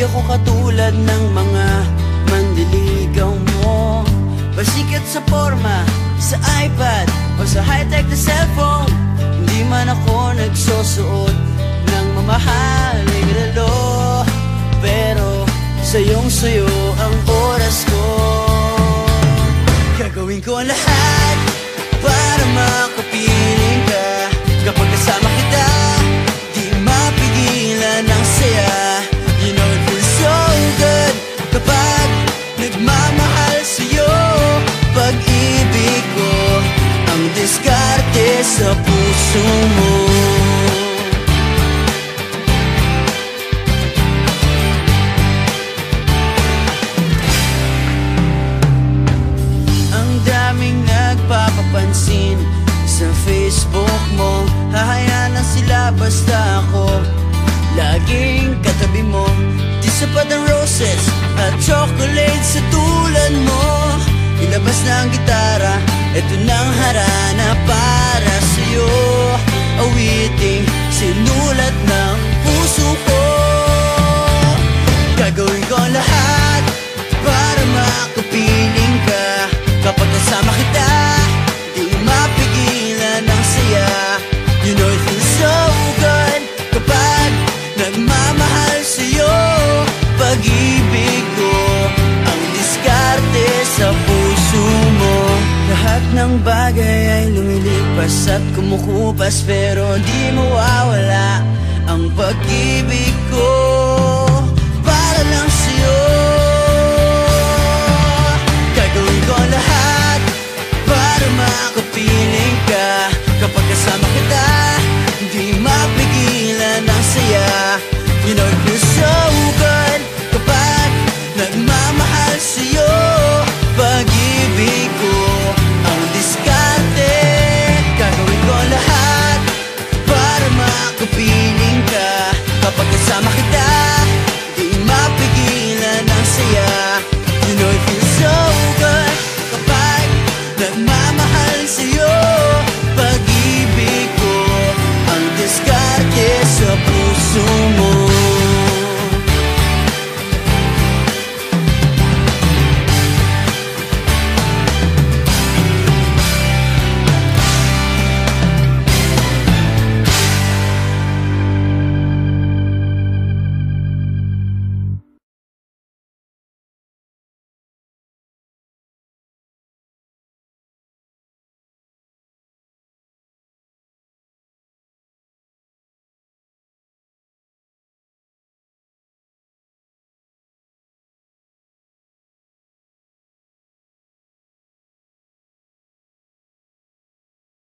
ako katulad ng mga mandiligaw mo. Pasikat sa forma, sa iPad o sa high-tech na cellphone. Hindi man ako nagsusuot ng mamahaling relo, pero sayong-sayo ang oras ko. Gagawin ko ang lahat para makapiling ka. Kapag kasama kita, di mapigilan ang saya. You know it feels so good kapag nagmamahal sa'yo. Pag-ibig ko ang diskarte sa puso mo. Ang daming nagpapapansin sa Facebook mo. Hahayaan na sila basta ako laging katabi mo. Di sapat ang roses at chocolate sa tulad mo. Ilabas na ang gitara, eto nang harana para sa'yo. Awiting sinulat ng puso ko. Gagawin ko ang lahat para makapiling ka. Kapag kasama kita, di mapigilan ang saya. You know it feels so good kapag nagmamahal sa'yo. Pag-ibig ko ang diskarte sa puso mo. Lahat ng bagay ay lumilipas at kumukupas, pero di mawawala ang pag-ibig